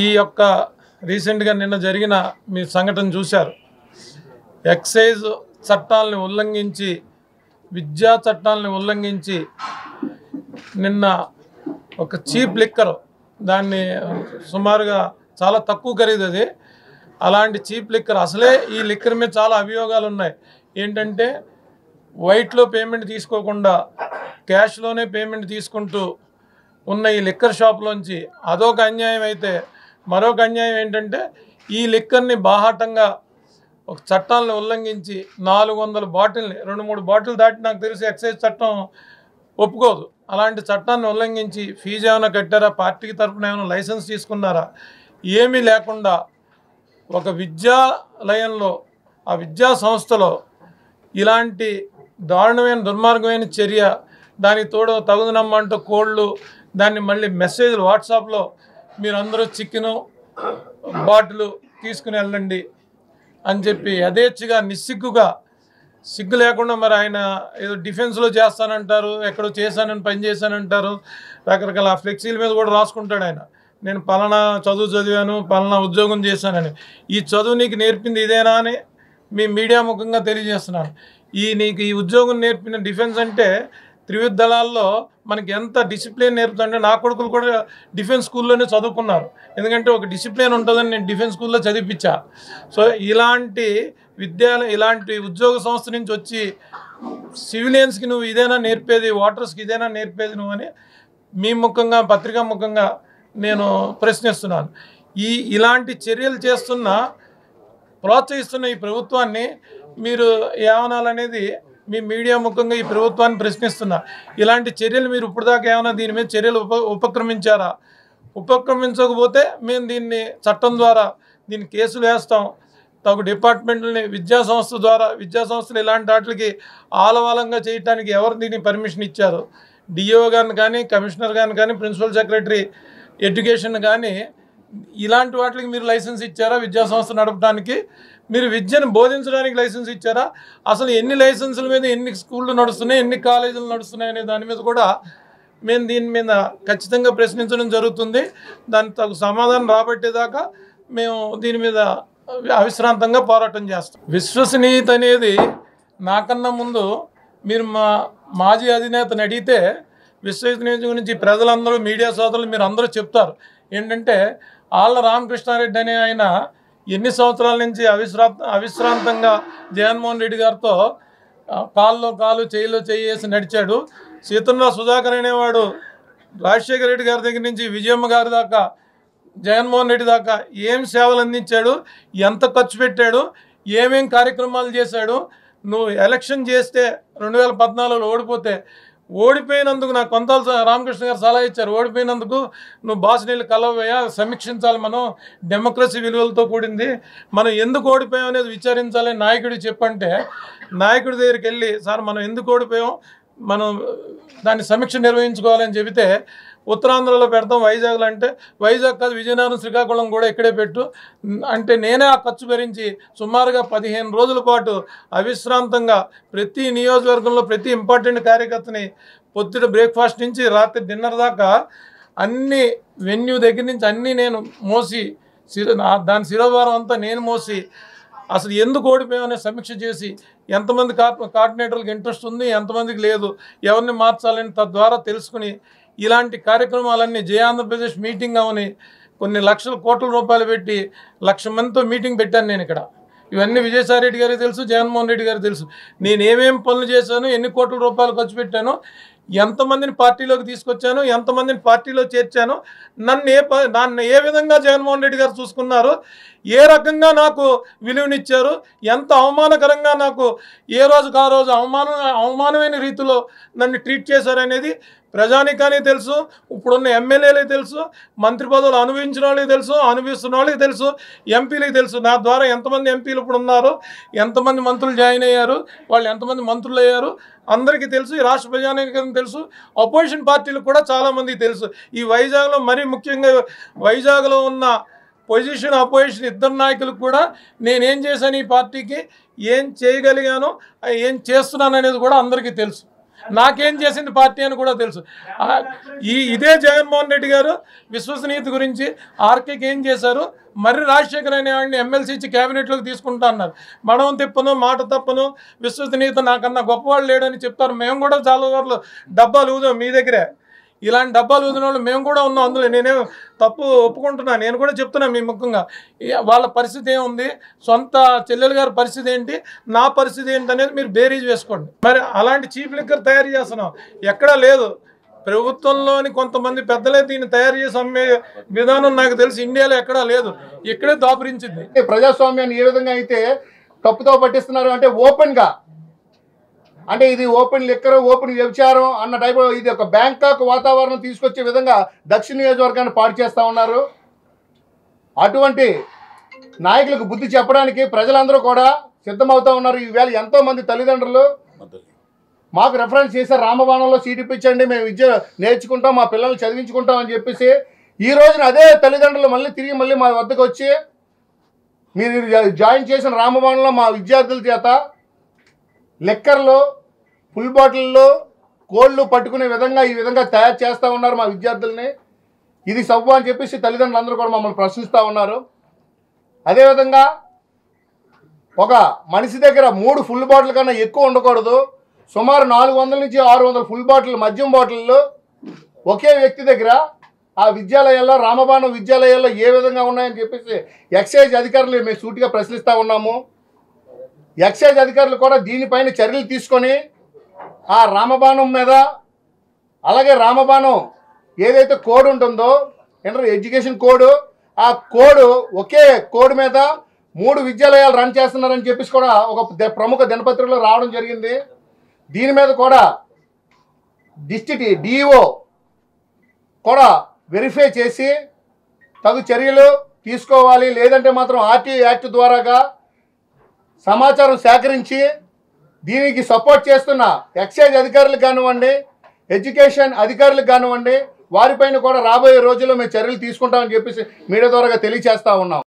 ఈ యొక్క రీసెంట్గా నిన్న జరిగిన మీ సంఘటన చూశారు. ఎక్సైజ్ చట్టాలను ఉల్లంఘించి, విద్యా చట్టాలను ఉల్లంఘించి నిన్న ఒక చీప్ లిక్కర్, దాన్ని సుమారుగా చాలా తక్కువ ఖరీదు అది. అలాంటి చీప్ లిక్కర్, అసలే ఈ లిక్కర్ మీద చాలా అభియోగాలు ఉన్నాయి. ఏంటంటే వైట్లో పేమెంట్ తీసుకోకుండా క్యాష్లోనే పేమెంట్ తీసుకుంటూ ఉన్న ఈ లిక్కర్ షాప్లోంచి అదొక అన్యాయం అయితే, మరొక అన్యాయం ఏంటంటే ఈ లిక్కర్ని బాహాటంగా ఒక చట్టాలను ఉల్లంఘించి 400 బాటిల్ని, 2-3 బాటిల్ దాటి నాకు తెలిసి ఎక్సైజ్ చట్టం ఒప్పుకోదు. అలాంటి చట్టాన్ని ఉల్లంఘించి ఫీజు ఏమైనా కట్టారా, పార్టీకి తరఫున ఏమైనా లైసెన్స్ తీసుకున్నారా, ఏమీ లేకుండా ఒక విద్యాలయంలో, ఆ విద్యా సంస్థలో ఇలాంటి దారుణమైన దుర్మార్గమైన చర్య, దానికి తోడు తగుదనమ్మంటూ కోళ్ళు, దాన్ని మళ్ళీ మెసేజ్లు వాట్సాప్లో మీరందరూ చికెను బాటిల్ తీసుకుని వెళ్ళండి అని చెప్పి యథేచ్ఛగా నిస్సిగ్గుగా, సిగ్గు లేకుండా మరి ఆయన ఏదో డిఫెన్స్లో చేస్తానంటారు, ఎక్కడో చేశానని పని చేశానంటారు, రకరకాల ఫ్లెక్సీల మీద కూడా రాసుకుంటాడు ఆయన. నేను పలానా చదువు చదివాను, పలానా ఉద్యోగం చేశానని. ఈ చదువు నీకు నేర్పింది ఇదేనా అని మీ మీడియా ముఖంగా తెలియజేస్తున్నాను. నీకు ఈ ఉద్యోగం నేర్పిన డిఫెన్స్ అంటే త్రివిధ దళాల్లో మనకి ఎంత డిసిప్లిన్ నేర్పుతుంటే, నా కొడుకులు కూడా డిఫెన్స్ స్కూల్లోనే చదువుకున్నారు. ఎందుకంటే ఒక డిసిప్లిన్ ఉంటుందని నేను డిఫెన్స్ స్కూల్లో చదివించా. సో ఇలాంటి ఇలాంటి ఉద్యోగ సంస్థ నుంచి వచ్చి సివిలియన్స్కి నువ్వు ఇదేనా నేర్పేది, ఓటర్స్కి ఇదేనా నేర్పేది నువ్వు అని మీ ముఖంగా, పత్రికా ముఖంగా నేను ప్రశ్నిస్తున్నాను. ఇలాంటి చర్యలు ప్రోత్సహిస్తున్న ఈ ప్రభుత్వాన్ని మీరు ఏమనాలనేది మీ మీడియా ముఖంగా ఈ ప్రభుత్వాన్ని ప్రశ్నిస్తున్నా. ఇలాంటి చర్యలు మీరు ఇప్పటిదాకా ఏమైనా దీని మీద చర్యలు ఉపక్రమించారా? ఉపక్రమించకపోతే మేము దీన్ని చట్టం ద్వారా దీన్ని కేసులు వేస్తాం. తగు డిపార్ట్మెంట్లని విద్యా సంస్థలు ఇలాంటి వాటికి ఆలవాలంగా చేయడానికి ఎవరు దీన్ని పర్మిషన్ ఇచ్చారు? డిఓ గారిని కానీ, కమిషనర్ గారిని కానీ, ప్రిన్సిపల్ సెక్రటరీ ఎడ్యుకేషన్ కానీ, ఇలాంటి వాటికి మీరు లైసెన్స్ ఇచ్చారా? విద్యా సంస్థ నడపడానికి మీరు విద్యను బోధించడానికి లైసెన్స్ ఇచ్చారా? అసలు ఎన్ని లైసెన్సుల మీద ఎన్ని స్కూళ్ళు నడుస్తున్నాయి, ఎన్ని కాలేజీలు నడుస్తున్నాయి అనే దాని మీద కూడా మేము దీని మీద ఖచ్చితంగా ప్రశ్నించడం జరుగుతుంది. దాని తగు సమాధానం రాబట్టేదాకా మేము దీని మీద అవిశ్రాంతంగా పోరాటం చేస్తాం. విశ్వసనీయత అనేది నాకన్నా ముందు మీరు మాజీ అధినేతను అడిగితే విశ్వసనీయత గురించి ప్రజలందరూ, మీడియా సోదరులు మీరు అందరూ చెప్తారు. ఏంటంటే ఆళ్ళ రామకృష్ణారెడ్డి అనే ఆయన ఎన్ని సంవత్సరాల నుంచి అవిశ్రాంతంగా జగన్మోహన్ రెడ్డి గారితో కాల్లో కాలు, చేయిలో చేయేసి నడిచాడు. సీతంరావు సుధాకర్ అనేవాడు రాజశేఖర రెడ్డి గారి దగ్గర నుంచి విజయమ్మ గారి దాకా, జగన్మోహన్ రెడ్డి దాకా ఏం సేవలు అందించాడు, ఎంత ఖర్చు పెట్టాడు, ఏమేం కార్యక్రమాలు చేశాడు. నువ్వు ఎలక్షన్ చేస్తే 2014లో ఓడిపోయినందుకు నాకు కొంతాల రామకృష్ణ గారు సలహా ఇచ్చారు. ఓడిపోయినందుకు నువ్వు బాసునీళ్ళు కలవయ్యా, సమీక్షించాలి, మనం డెమోక్రసీ విలువలతో కూడింది, మనం ఎందుకు ఓడిపోయాం అనేది విచారించాలని నాయకుడికి చెప్పంటే, నాయకుడి దగ్గరికి వెళ్ళి సార్ మనం ఎందుకు ఓడిపోయాం, మనం దాన్ని సమీక్ష నిర్వహించుకోవాలని చెబితే, ఉత్తరాంధ్రలో పెడతాం వైజాగ్లో అంటే, వైజాగ్ కాదు విజయనగరం, శ్రీకాకుళం కూడా ఇక్కడే పెట్టు అంటే, నేనే ఆ ఖర్చు భరించి సుమారుగా 15 రోజుల పాటు అవిశ్రాంతంగా ప్రతి నియోజకవర్గంలో ప్రతి ఇంపార్టెంట్ కార్యకర్తని పొద్దుట బ్రేక్ఫాస్ట్ నుంచి రాత్రి డిన్నర్ దాకా అన్ని వెన్యూ దగ్గర నుంచి అన్నీ నేను మోసి, దాని శిరోభారం అంతా నేను మోసి, అసలు ఎందుకు ఓడిపోయామనే సమీక్ష చేసి, ఎంతమంది కోఆర్డినేటర్లకు ఇంట్రెస్ట్ ఉంది, ఎంతమందికి లేదు, ఎవరిని మార్చాలని తద్వారా తెలుసుకుని, ఇలాంటి కార్యక్రమాలన్నీ ఆంధ్రప్రదేశ్ మీటింగ్ అవని కొన్ని లక్షల కోట్ల రూపాయలు పెట్టి 1,00,000 మందితో మీటింగ్ పెట్టాను నేను ఇక్కడ. ఇవన్నీ విజయసాయి రెడ్డి గారికి తెలుసు, జగన్మోహన్ రెడ్డి గారికి తెలుసు. నేను ఏమేమి పనులు చేశాను, ఎన్ని కోట్ల రూపాయలు ఖర్చు పెట్టాను, ఎంతమందిని పార్టీలోకి తీసుకొచ్చాను, ఎంతమందిని పార్టీలో చేర్చాను, నన్ను ఏ విధంగా జగన్మోహన్ రెడ్డి గారు చూసుకున్నారు, ఏ రకంగా నాకు విలువనిచ్చారు, ఎంత అవమానకరంగా నాకు ఏ రోజుకు ఆ రోజు అవమానమైన రీతిలో నన్ను ట్రీట్ చేశారనేది ప్రజానికానికి తెలుసు, ఇప్పుడున్న ఎమ్మెల్యేలకు తెలుసు, మంత్రి పదవులు అనుభవించిన వాళ్ళకి తెలుసు, అనుభవిస్తున్న వాళ్ళకి తెలుసు, ఎంపీలకు తెలుసు. నా ద్వారా ఎంతమంది ఎంపీలు ఇప్పుడు ఉన్నారు, ఎంతమంది మంత్రులు జాయిన్ అయ్యారు, వాళ్ళు ఎంతమంది మంత్రులు అయ్యారు అందరికీ తెలుసు. ఈ రాష్ట్ర ప్రజానికం తెలుసు, అపోజిషన్ పార్టీలకు కూడా చాలామందికి తెలుసు. ఈ వైజాగ్లో మరీ ముఖ్యంగా వైజాగ్లో ఉన్న పొజిషన్, అపోజిషన్ ఇద్దరు నాయకులకు కూడా నేనేం చేశాను, ఈ పార్టీకి ఏం చేయగలిగాను, ఏం చేస్తున్నాను అనేది కూడా అందరికీ తెలుసు. నాకేం చేసింది పార్టీ అని కూడా తెలుసు. ఇదే జగన్మోహన్ రెడ్డి గారు విశ్వసనీయత గురించి ఆర్కేకి ఏం చేశారు, మర్రి రాజశేఖర్ అనేవాడిని ఎమ్మెల్సీ ఇచ్చి క్యాబినెట్లోకి తీసుకుంటా అన్నారు. మనం తిప్పను, మాట తప్పను, విశ్వసనీయత నాకన్నా గొప్పవాళ్ళు లేడని చెప్తారు. మేము కూడా చాలా సార్లు డబ్బాలు ఊదాం మీ దగ్గరే. ఇలాంటి డబ్బాలు ఊదిన వాళ్ళు మేము కూడా ఉన్నాం అందులో. నేనేం తప్పు ఒప్పుకుంటున్నాను, నేను కూడా చెప్తున్నా మీ ముఖంగా. వాళ్ళ పరిస్థితి ఏముంది, సొంత చెల్లెలు గారి పరిస్థితి ఏంటి, నా పరిస్థితి ఏంటి అనేది మీరు బేరీజ్ వేసుకోండి. మరి అలాంటి చీప్ లిక్కర్ తయారు చేస్తున్నాం ఎక్కడా లేదు. ప్రభుత్వంలోని కొంతమంది పెద్దలే దీన్ని తయారు చేసి అమ్మే విధానం నాకు తెలిసి ఇండియాలో ఎక్కడా లేదు. ఇక్కడే దాపురించింది. ప్రజాస్వామ్యాన్ని ఏ విధంగా అయితే తప్పుతో పట్టిస్తున్నారు అంటే ఓపెన్గా, అంటే ఇది ఓపెన్ లిక్కర్, ఓపెన్ వ్యభిచారం అన్న టైప్, ఇది ఒక బ్యాంకాక్ వాతావరణం తీసుకొచ్చే విధంగా దక్షిణ నియోజకవర్గాన్ని పాడు చేస్తూ ఉన్నారు. అటువంటి నాయకులకు బుద్ధి చెప్పడానికి ప్రజలందరూ కూడా సిద్ధమవుతూ ఉన్నారు. ఈవేళ ఎంతోమంది తల్లిదండ్రులు మాకు రెఫరెన్స్ చేశారు, రామబాణంలో సీట్ ఇప్పించండి, మేము విద్య నేర్చుకుంటాం, మా పిల్లల్ని చదివించుకుంటాం అని చెప్పేసి. ఈ రోజున అదే తల్లిదండ్రులు మళ్ళీ మా వద్దకు వచ్చి మీరు జాయిన్ చేసిన రామబాణంలో మా విద్యార్థుల చేత లిక్కర్లు, ఫుల్ బాటిల్లో కోళ్ళు పట్టుకునే విధంగా ఈ విధంగా తయారు చేస్తూ ఉన్నారు మా విద్యార్థుల్ని. ఇది సవ్వు అని చెప్పేసి తల్లిదండ్రులు అందరూ కూడా మమ్మల్ని ప్రశ్నిస్తూ ఉన్నారు. అదేవిధంగా ఒక మనిషి దగ్గర 3 ఫుల్ బాటిల్ కన్నా ఎక్కువ ఉండకూడదు. సుమారు 400 నుంచి 600 ఫుల్ బాటిల్ మద్యం బాటిళ్ళు ఒకే వ్యక్తి దగ్గర ఆ విద్యాలయాల్లో, రామబాణం విద్యాలయాల్లో ఏ విధంగా ఉన్నాయని చెప్పేసి ఎక్సైజ్ అధికారులు మేము సూటిగా ప్రశ్నిస్తూ ఉన్నాము. ఎక్సైజ్ అధికారులు కూడా దీనిపైన చర్యలు తీసుకొని ఆ రామబాణం మీద, అలాగే రామబాణం ఏదైతే కోడ్ ఉంటుందో ఇంటర్ ఎడ్యుకేషన్ కోడ్, ఆ కోడ్ ఒకే కోడ్ మీద 3 విద్యాలయాలు రన్ చేస్తున్నారని చెప్పేసి కూడా ఒక ప్రముఖ దినపత్రికలో రావడం జరిగింది. దీని మీద కూడా డిస్ట్రిక్ట్ డిఈఓ కూడా వెరిఫై చేసి తగు చర్యలు తీసుకోవాలి. లేదంటే మాత్రం ఆర్టీఐ యాక్ట్ ద్వారాగా సమాచారం సేకరించి దీనికి సపోర్ట్ చేస్తున్న ఎక్సైజ్ అధికారులకు కానివ్వండి, ఎడ్యుకేషన్ అధికారులకు కానివ్వండి, వారిపైన కూడా రాబోయే రోజుల్లో మేము చర్యలు తీసుకుంటామని చెప్పేసి మీడియా ద్వారా తెలియజేస్తా ఉన్నాం.